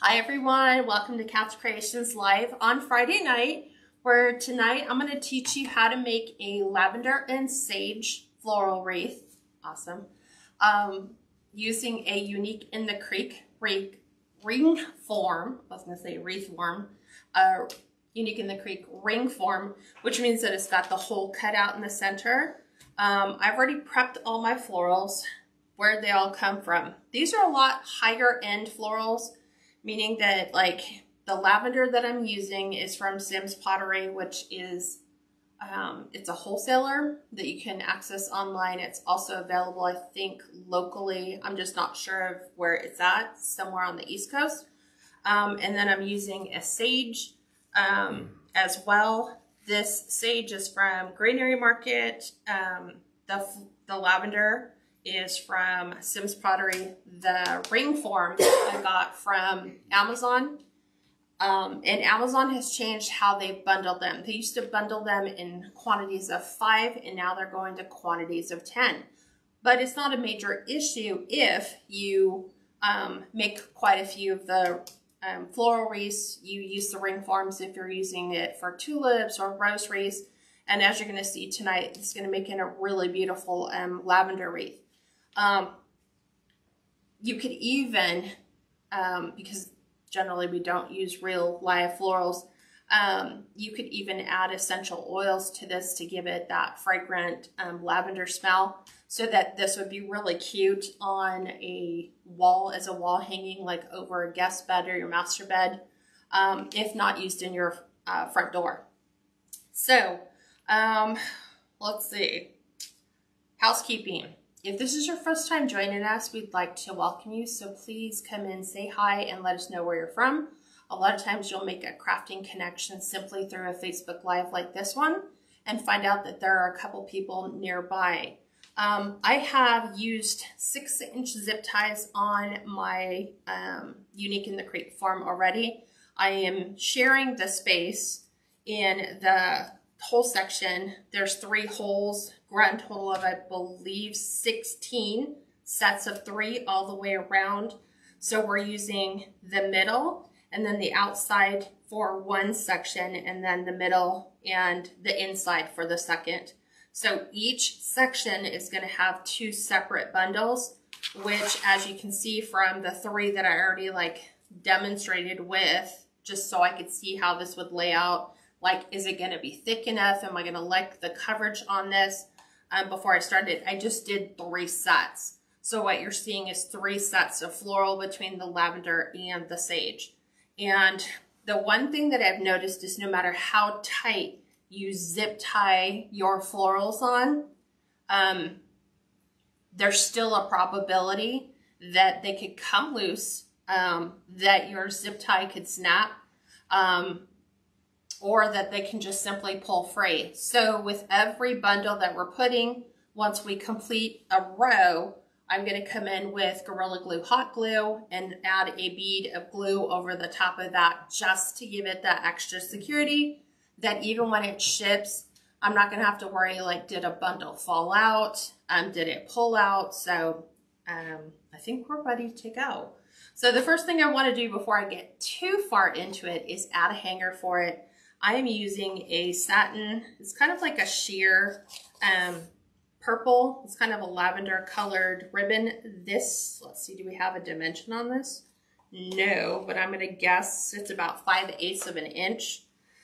Hi everyone, welcome to Kats Creations Live on Friday night, where tonight I'm going to teach you how to make a lavender and sage floral wreath. Awesome. Using a Unique in the Creek ring form. I was going to say wreath form. Unique in the Creek ring form, which means that it's got the hole cut out in the center. I've already prepped all my florals, where they all come from. These are a lot higher end florals, meaning that like the lavender that I'm using is from Sims Pottery, which is, it's a wholesaler that you can access online. It's also available, I think, locally. I'm just not sure of where it's at, somewhere on the East Coast. And then I'm using a sage as well. This sage is from Greenery Market. The lavender is from Sims Pottery. The ring form I got from Amazon. And Amazon has changed how they bundle them. They used to bundle them in quantities of 5, and now they're going to quantities of 10. But it's not a major issue if you make quite a few of the floral wreaths. You use the ring forms if you're using it for tulips or rose wreaths. And as you're going to see tonight, it's going to make it a really beautiful lavender wreath. You could even, because generally we don't use real live florals, you could even add essential oils to this to give it that fragrant lavender smell, so that this would be really cute on a wall, as a wall hanging, like over a guest bed or your master bed, if not used in your front door. So let's see. Housekeeping. If this is your first time joining us, we'd like to welcome you. So please come in, say hi, and let us know where you're from. A lot of times you'll make a crafting connection simply through a Facebook Live like this one and find out that there are a couple people nearby. I have used 6-inch zip ties on my Unique in the Creek form already. I am sharing the space in the whole section. There's 3 holes, grand total of, I believe, 16 sets of 3 all the way around. So we're using the middle and then the outside for one section, and then the middle and the inside for the second. So each section is going to have 2 separate bundles, which, as you can see from the 3 that I already demonstrated with, just so I could see how this would lay out. Like, is it going to be thick enough? Am I going to like the coverage on this? Before I started, I just did 3 sets. So what you're seeing is 3 sets of floral between the lavender and the sage. And the one thing that I've noticed is no matter how tight you zip tie your florals on, there's still a probability that they could come loose, that your zip tie could snap, or that they can just simply pull free. So with every bundle that we're putting, once we complete a row, I'm going to come in with Gorilla Glue hot glue and add a bead of glue over the top of that, just to give it that extra security that even when it ships, I'm not going to have to worry, like, did a bundle fall out? Did it pull out? So I think we're ready to go. So the first thing I want to do before I get too far into it is add a hanger for it. I am using a satin, it's kind of like a sheer purple. It's kind of a lavender colored ribbon. This, let's see, do we have a dimension on this? No, but I'm going to guess it's about 5/8 of an inch.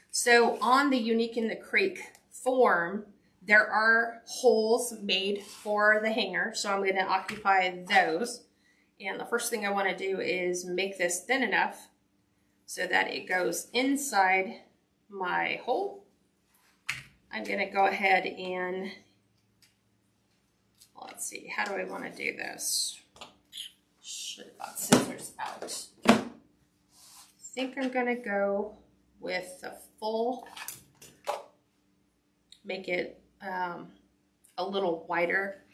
So on the Unique in the Creek form, there are holes made for the hanger. So I'm going to occupy those. And the first thing I want to do is make this thin enough so that it goes inside my hole. I'm going to go ahead and, let's see, how do I want to do this? Should have got scissors out. I think I'm going to go with the full, make it a little wider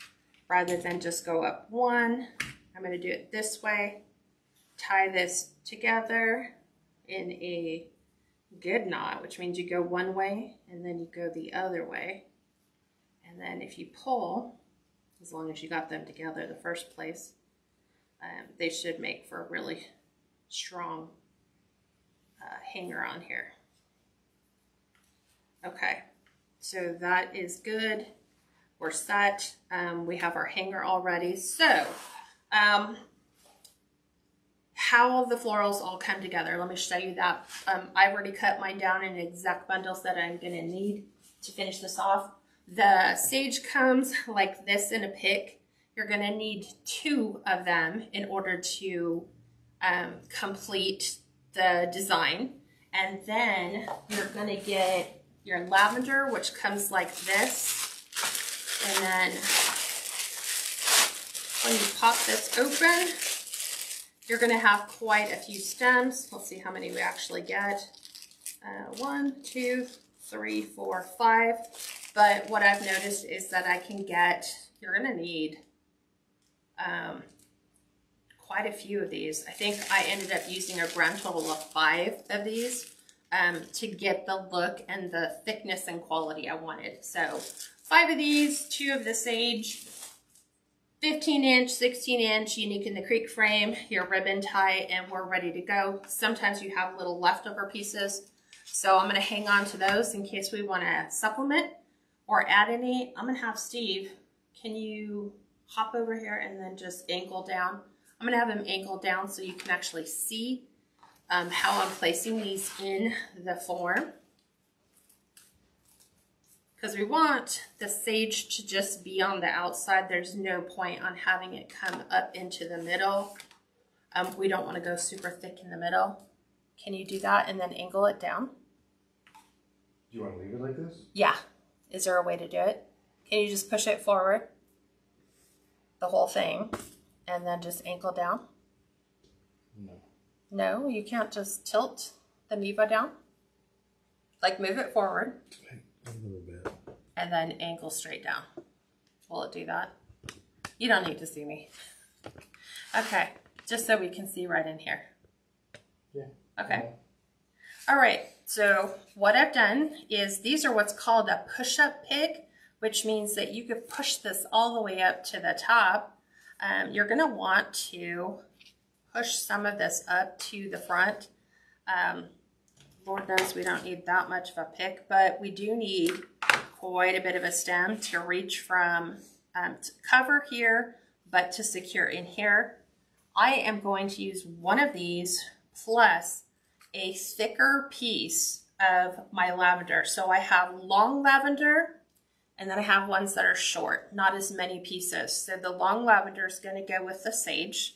rather than just go up 1. I'm going to do it this way, tie this together in a good knot, which means you go one way and then you go the other way. And then if you pull, as long as you got them together the first place, they should make for a really strong hanger on here. Okay, so that is good. We're set. We have our hanger all ready. So how the florals all come together, let me show you that. I've already cut mine down in exact bundles that I'm gonna need to finish this off. The sage comes like this in a pick. You're gonna need 2 of them in order to complete the design. And then you're gonna get your lavender, which comes like this. And then when you pop this open, you're gonna have quite a few stems. Let's see how many we actually get. 1, 2, 3, 4, 5. But what I've noticed is that I can get, you're gonna need quite a few of these. I think I ended up using a grand total of 5 of these to get the look and the thickness and quality I wanted. So 5 of these, 2 of the sage, 15-inch, 16-inch, unique in the creek frame, your ribbon tie, and we're ready to go. Sometimes you have little leftover pieces, so I'm gonna hang on to those in case we wanna supplement or add any. I'm gonna have Steve, can you hop over here and then just angle down? I'm gonna have him angle down so you can actually see how I'm placing these in the form. Because we want the sage to just be on the outside. There's no point on having it come up into the middle. We don't want to go super thick in the middle. Can you do that and then angle it down? Do you want to leave it like this? Yeah. Is there a way to do it? Can you just push it forward? The whole thing. And then just angle down? No. No, you can't just tilt the Miva down? Like move it forward. A little bit. And then angle straight down. Will it do that? You don't need to see me. Okay, just so we can see right in here. Yeah. Okay. All right, so what I've done is these are what's called a push-up pick, which means that you could push this all the way up to the top. You're gonna want to push some of this up to the front. Lord knows we don't need that much of a pick, but we do need quite a bit of a stem to reach from, to cover here, but to secure in here. I am going to use one of these plus a thicker piece of my lavender. So I have long lavender and then I have ones that are short, not as many pieces. So the long lavender is going to go with the sage,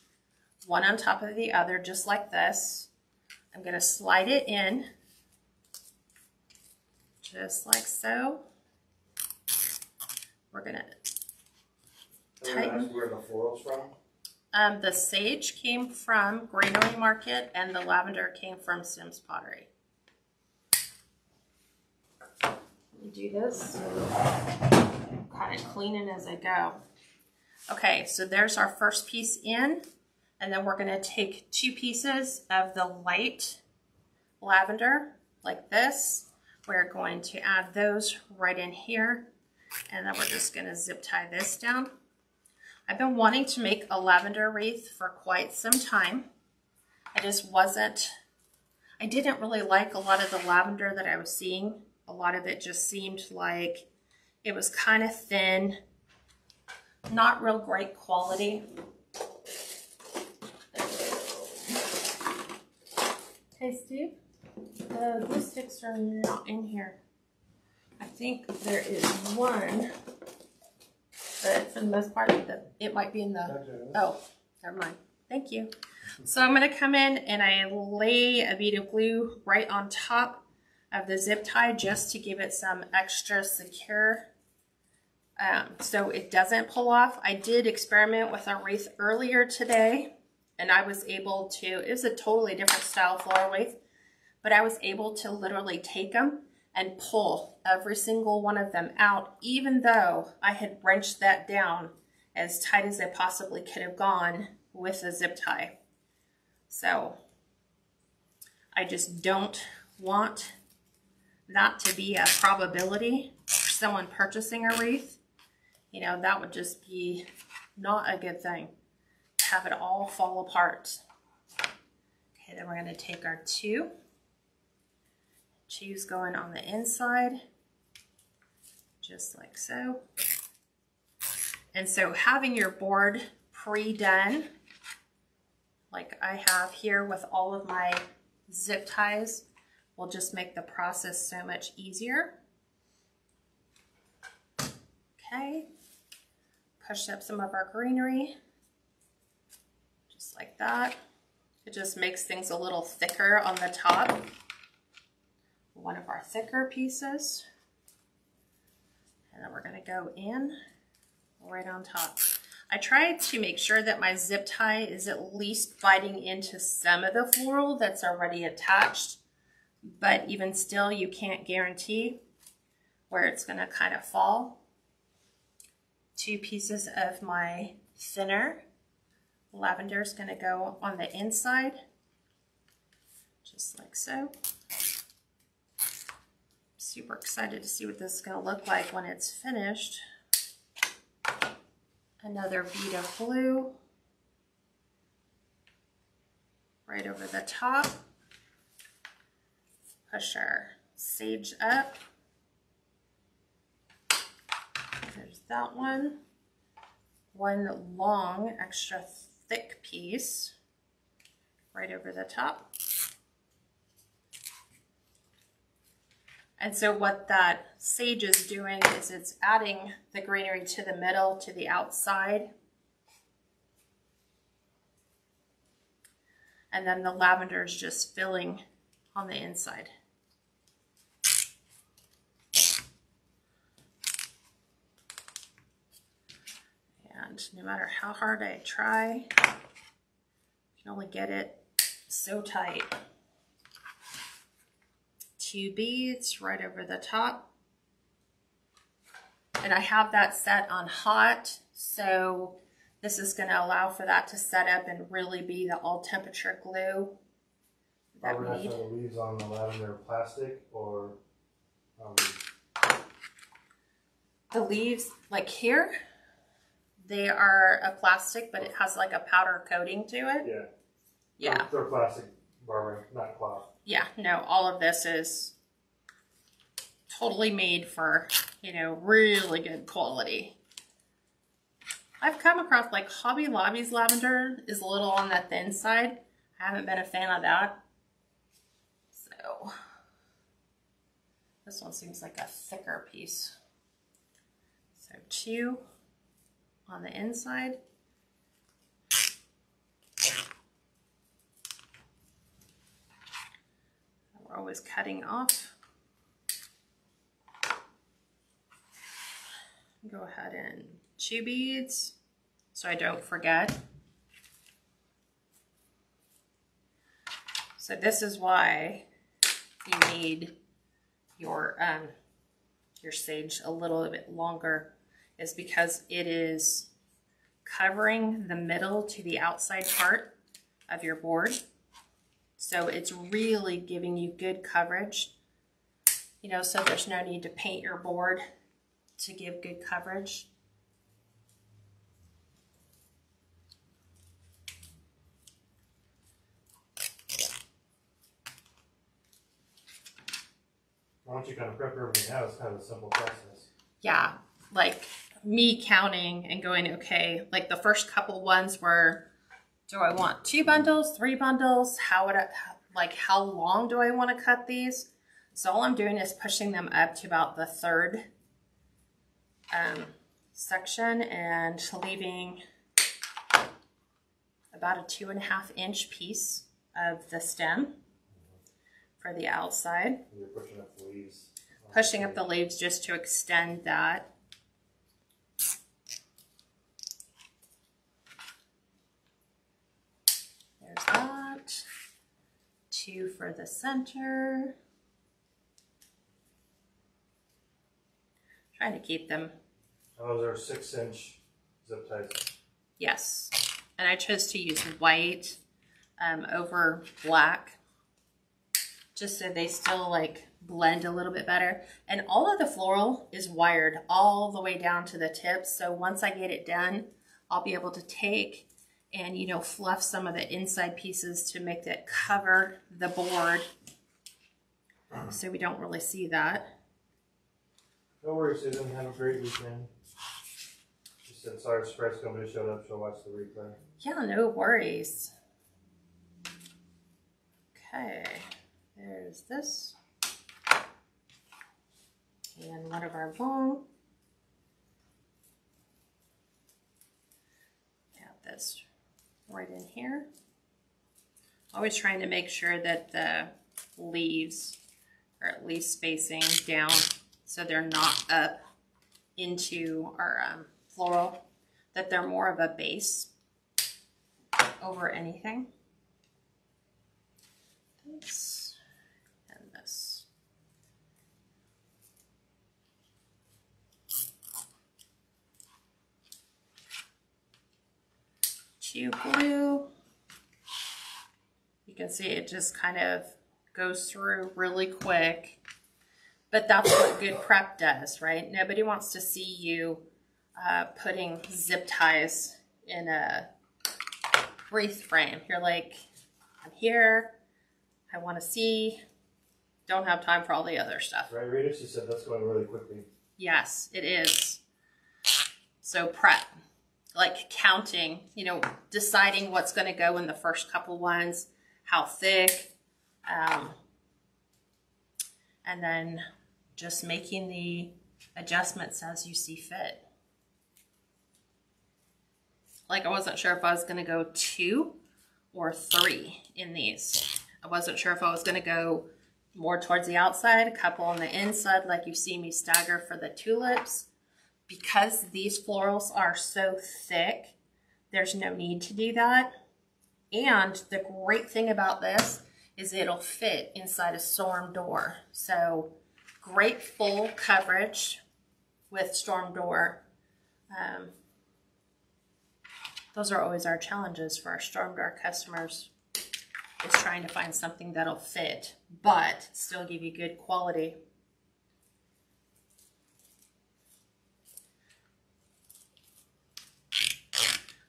one on top of the other, just like this. I'm going to slide it in. Just like so. We're gonna tighten. That's where the floral's from? The sage came from Greenery Market and the lavender came from Sims Pottery. Let me do this. Kind of cleaning as I go. Okay, so there's our first piece in, and then we're gonna take 2 pieces of the light lavender like this. We're going to add those right in here, and then we're just going to zip tie this down. I've been wanting to make a lavender wreath for quite some time. I didn't really like a lot of the lavender that I was seeing. A lot of it just seemed like it was kind of thin, not real great quality. Hey, Steve. The glue sticks are not in here. I think there is one, but for the most part, it might be in the, oh, never mind. Thank you. So I'm going to come in and I lay a bead of glue right on top of the zip tie just to give it some extra secure so it doesn't pull off. I did experiment with a wreath earlier today and I was able to, it was a totally different style floral wreath, but I was able to literally take them and pull every single one of them out, even though I had wrenched that down as tight as I possibly could have gone with a zip tie. So I just don't want that to be a probability for someone purchasing a wreath. You know, that would just be not a good thing. Have it all fall apart. then we're going to take our two's going on the inside, just like so. And so having your board pre-done, like I have here with all of my zip ties, will just make the process so much easier. Okay, push up some of our greenery, just like that. It just makes things a little thicker on the top. One of our thicker pieces. And then we're gonna go in right on top. I try to make sure that my zip tie is at least biting into some of the floral that's already attached, but even still, you can't guarantee where it's gonna kind of fall. 2 pieces of my thinner lavender is gonna go on the inside, just like so. Super excited to see what this is gonna look like when it's finished. Another bead of blue right over the top. Push our sage up. There's that one. One long, extra thick piece right over the top. And so what that sage is doing is it's adding the greenery to the middle, to the outside. And then the lavender is just filling on the inside. And no matter how hard I try, you can only get it so tight. 2 beads right over the top. And I have that set on hot, so this is going to allow for that to set up and really be the all temperature glue that we need. Are the leaves on the lavender plastic or the leaves, like here, they are a plastic, but it has like a powder coating to it. Yeah. Yeah. They're plastic, Barbara, not cloth. Yeah, no, all of this is totally made for, you know, really good quality. I've come across like Hobby Lobby's lavender is a little on the thin side. I haven't been a fan of that. So this one seems like a thicker piece. So 2 on the inside. We're always cutting off. Go ahead and 2 beads so I don't forget. So this is why you need your sage a little bit longer, is because it is covering the middle to the outside part of your board. So it's really giving you good coverage, you know, so there's no need to paint your board to give good coverage. Once you kind of prep everything out, it's kind of a simple process. Yeah, like me counting and going, okay, like the first couple ones were, do I want 2 bundles, 3 bundles? How would I, like, how long do I want to cut these? So all I'm doing is pushing them up to about the 3rd section and leaving about a 2.5 inch piece of the stem for the outside. You're pushing up the leaves. Pushing up the leaves just to extend that. There's that. 2 for the center. Trying to keep them. Those are 6-inch zip ties. Yes. And I chose to use white over black, just so they still like blend a little bit better. And all of the floral is wired all the way down to the tips. So once I get it done, I'll be able to take and, you know, fluff some of the inside pieces to make it cover the board so we don't really see that. No worries, Susan. Have a great weekend. She said, sorry, express company showed up. She'll watch the replay. Yeah, no worries. Okay, there's this. And one of our long. Add this right in here. Always trying to make sure that the leaves are at least spacing down so they're not up into our floral, that they're more of a base over anything. This and this. Glue. You can see it just kind of goes through really quick, but that's what good prep does, right? Nobody wants to see you putting zip ties in a wreath frame. You're like, I'm here, I want to see, don't have time for all the other stuff. Right, Rita? She said that's going really quickly. Yes, it is. So prep. Like counting, you know, deciding what's going to go in the first couple ones, how thick, and then just making the adjustments as you see fit. Like I wasn't sure if I was going to go 2 or 3 in these. I wasn't sure if I was going to go more towards the outside, a couple on the inside, like you see me stagger for the tulips. Because these florals are so thick, there's no need to do that. And the great thing about this is it'll fit inside a storm door. So great full coverage with storm door. Those are always our challenges for our storm door customers, is trying to find something that'll fit, but still give you good quality.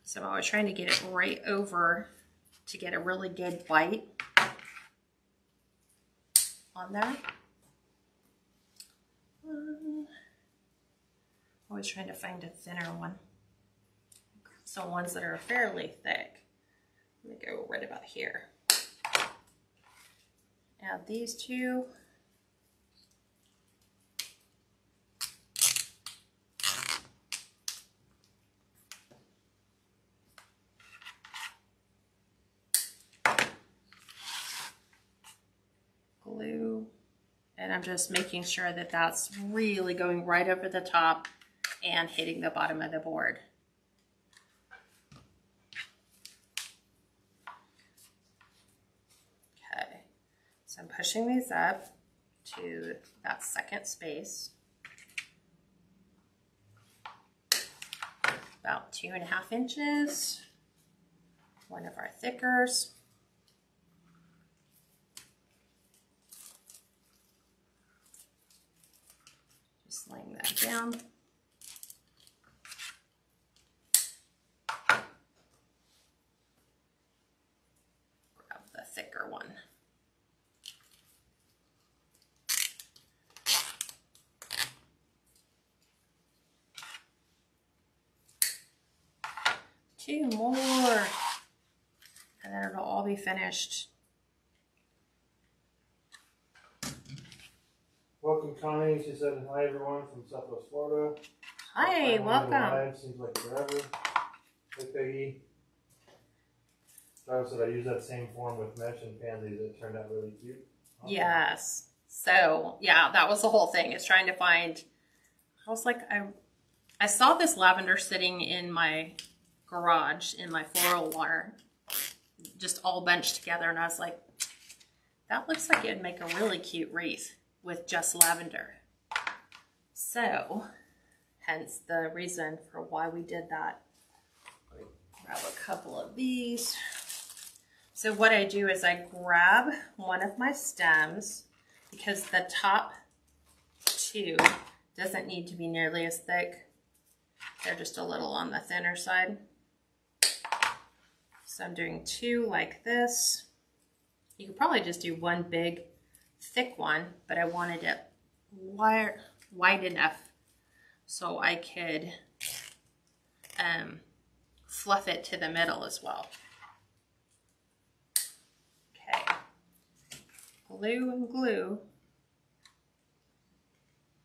So I'm always trying to get it right over to get a really good bite on there. Always trying to find a thinner one. So ones that are fairly thick. Let me go right about here. Add these two. Glue, and I'm just making sure that that's really going right over the top and hitting the bottom of the board. Okay, so I'm pushing these up to that second space, about 2.5 inches, one of our thickers. Laying that down. Grab the thicker one. Two more. And then it'll all be finished. Welcome, Connie. She said, hi, everyone from Southwest Florida. Hi, welcome. Seems like forever. Hey, Peggy. Travis said I used that same form with mesh and pansies. It turned out really cute. Awesome. Yes. So, yeah, that was the whole thing, is trying to find, I was like, I saw this lavender sitting in my garage in my floral water, just all bunched together, and I was like, that looks like it would make a really cute wreath with just lavender. So, hence the reason for why we did that. Let me grab a couple of these. So what I do is I grab one of my stems, because the top two doesn't need to be nearly as thick. They're just a little on the thinner side. So I'm doing 2 like this. You could probably just do 1 big thick one, but I wanted it wide enough so I could fluff it to the middle as well. Okay, glue and glue.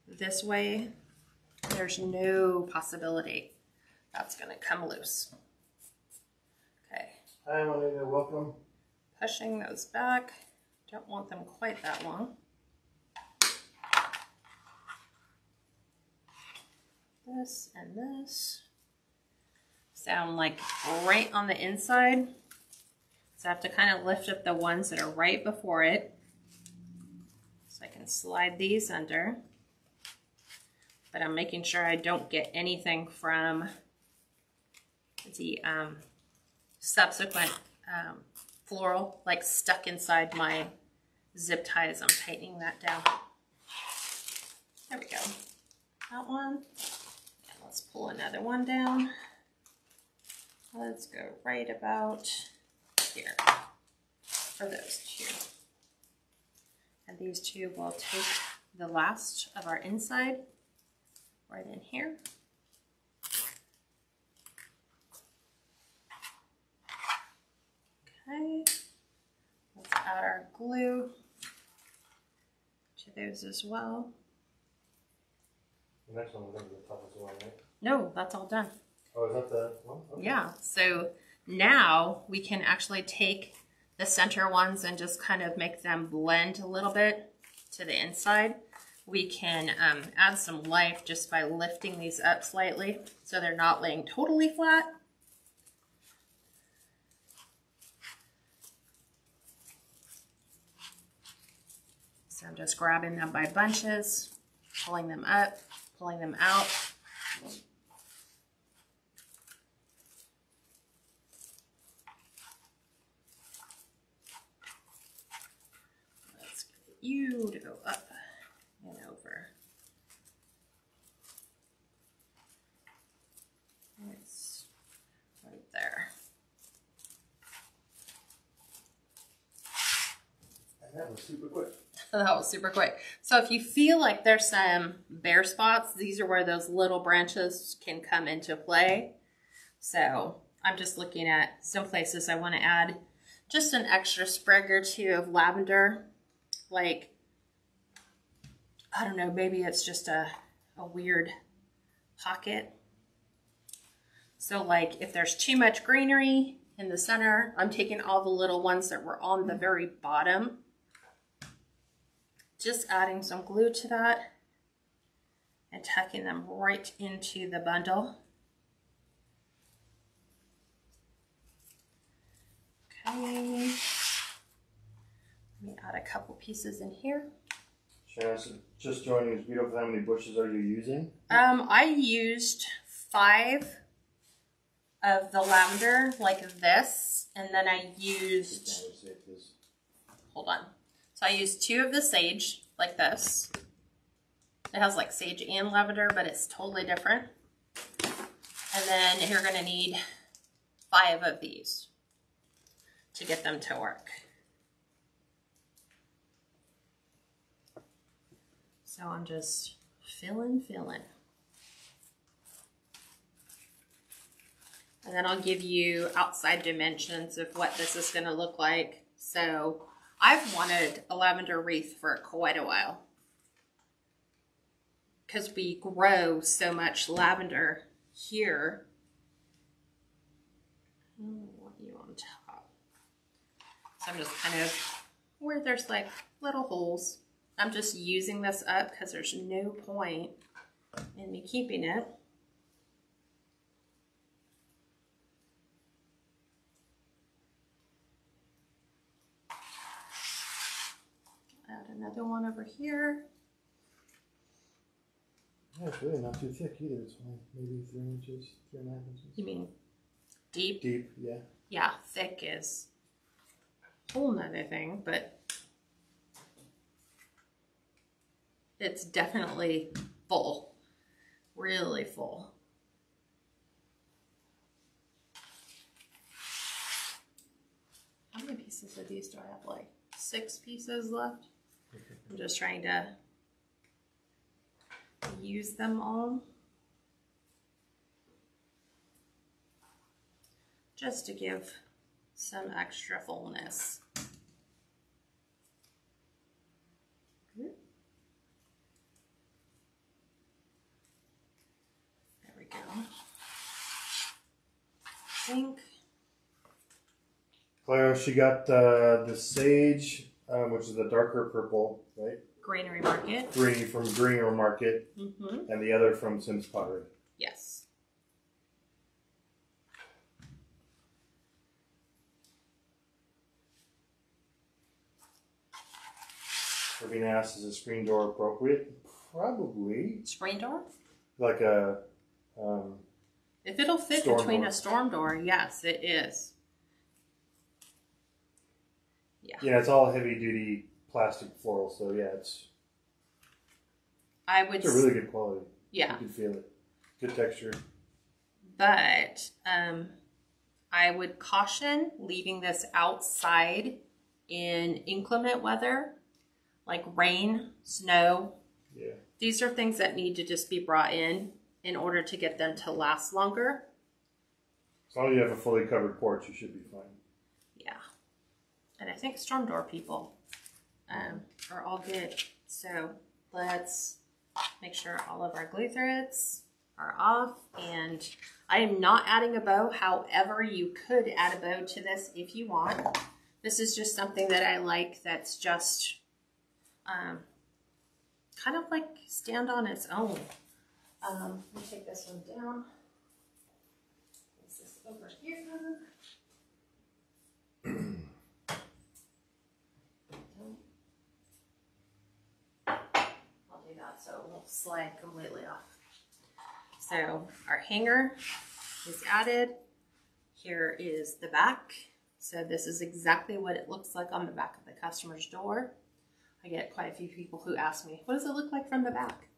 This way, there's no possibility that's going to come loose. Okay. Hi, Juanita, welcome. Pushing those back. Don't want them quite that long. This and this. Sound like right on the inside. So I have to kind of lift up the ones that are right before it. So I can slide these under. But I'm making sure I don't get anything from the subsequent floral like stuck inside my zip ties. I'm tightening that down. There we go. That one. And let's pull another one down. Let's go right about here for those 2. And these 2 will take the last of our inside right in here. Okay, let's add our glue to those as well. The next one will go to the top as well, right? No, that's all done. Oh, is that the one? Okay. Yeah, so now we can actually take the center ones and just kind of make them blend a little bit to the inside. We can add some life just by lifting these up slightly so they're not laying totally flat. So I'm just grabbing them by bunches, pulling them up, pulling them out. Let's get you to go up and over. It's right there. And that was super quick. That was super quick. So if you feel like there's some bare spots, these are where those little branches can come into play. So I'm just looking at some places I want to add just an extra sprig or 2 of lavender. Like, I don't know, maybe it's just a weird pocket. So like if there's too much greenery in the center, I'm taking all the little ones that were on the very bottom. Just adding some glue to that and tucking them right into the bundle. Okay. Let me add a couple pieces in here. Shannon, so just joining us, we don't know how many bushes are you using? I used 5 of the lavender like this, and then I used, hold on. So I used 2 of the sage, like this. It has like sage and lavender, but it's totally different. And then you're gonna need 5 of these to get them to work. So I'm just filling. And then I'll give you outside dimensions of what this is gonna look like. So I've wanted a lavender wreath for quite a while because we grow so much lavender here. I want you on top. So I'm just kind of where there's like little holes. I'm just using this up because there's no point in me keeping it. Add another one over here. Yeah, it's really not too thick either. It's maybe 3 inches, 3.5 inches. You mean deep? Deep, yeah. Yeah, thick is a whole nother thing, but it's definitely full, really full. pieces of these do I have? Like 6 pieces left. I'm just trying to use them all. Just to give some extra fullness. There we go. I think. Claire, she got the sage, which is the darker purple, right? Greenery Market. Green from Greenery Market, and the other from Sims Pottery. Yes. We're being asked, is a screen door appropriate? Probably. Screen door? Like a if it'll fit between a storm door, yes, it is. Yeah. Yeah, it's all heavy duty plastic floral, so yeah, it's a really good quality. Yeah. You can feel it. Good texture. But I would caution leaving this outside in inclement weather, like rain, snow. Yeah. These are things that need to just be brought in order to get them to last longer. As long as you have a fully covered porch, you should be fine. Yeah. And I think storm door people are all good. So let's make sure all of our glue threads are off. And I am not adding a bow. However, you could add a bow to this if you want. This is just something that I like that's just kind of like stand on its own. Let me take this one down. Place this over here. I'll do that so it won't slide completely off. So our hanger is added. Here is the back. So this is exactly what it looks like on the back of the customer's door. I get quite a few people who ask me, what does it look like from the back?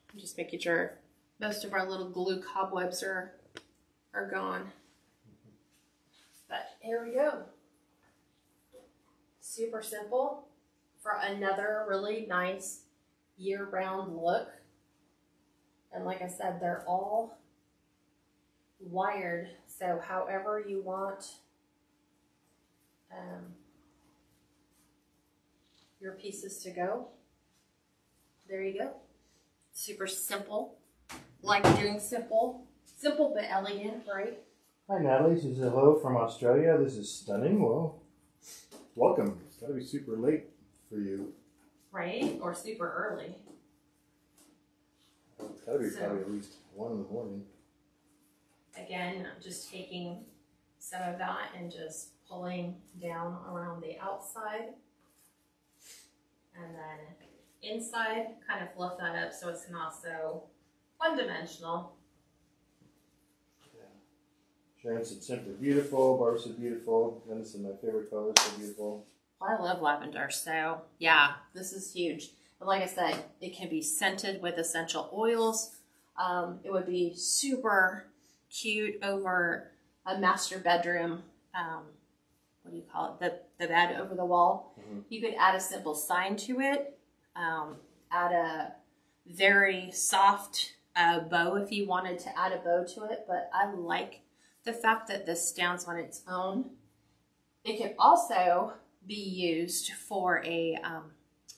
I'm just making sure most of our little glue cobwebs are gone. But here we go. Super simple for another really nice year-round look. And like I said, they're all wired, so however you want your pieces to go, there you go. Super simple. Like doing simple but elegant, right? Hi Natalie, she says hello from Australia. This is stunning. Well, welcome. It's got to be super late for you. Right? Or super early. It's got to be probably at least 1 in the morning. Again, I'm just taking some of that and just pulling down around the outside. And then inside, kind of fluff that up so it's not so one-dimensional. Yeah. Sharon said simply beautiful. Barbara said beautiful. And this is my favorite color, so beautiful. Well, I love lavender, so yeah, this is huge. But like I said, it can be scented with essential oils. It would be super cute over a master bedroom. What do you call it? The bed over the wall. You could add a simple sign to it. Add a very soft bow if you wanted to add a bow to it. But I like the fact that this stands on its own. It can also be used for a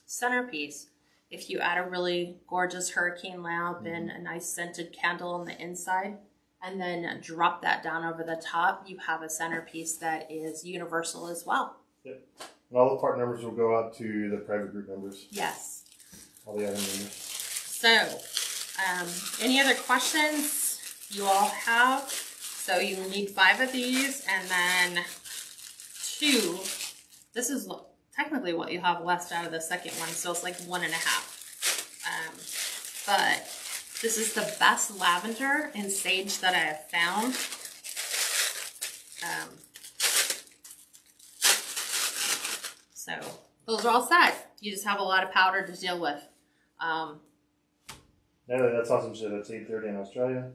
centerpiece. If you add a really gorgeous hurricane lamp and a nice scented candle on the inside, and then drop that down over the top, you have a centerpiece that is universal as well. Yep. And all the part numbers will go out to the private group members. Yes. All the item numbers. So, any other questions you all have? So you need 5 of these, and then 2. This is technically what you have left out of the second one, so it's like 1.5. But this is the best lavender and sage that I have found. So those are all set. You just have a lot of powder to deal with. Natalie, that's awesome. So that's 8:30 in Australia.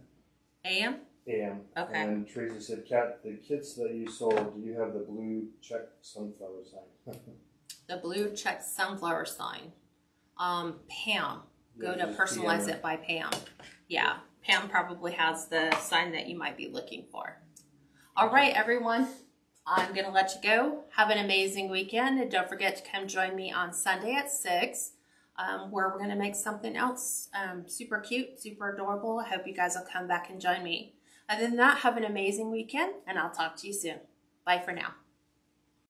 AM? AM. Okay. And Teresa said, Kat, the kits that you sold, do you have the blue check sunflower sign? The blue check sunflower sign. Pam. Go Yeah, to just Personalize PM. It by Pam. Yeah, Pam probably has the sign that you might be looking for. All right, everyone. I'm going to let you go. Have an amazing weekend. And don't forget to come join me on Sunday at 6, where we're going to make something else super cute, super adorable. I hope you guys will come back and join me. Other than that, have an amazing weekend, and I'll talk to you soon. Bye for now.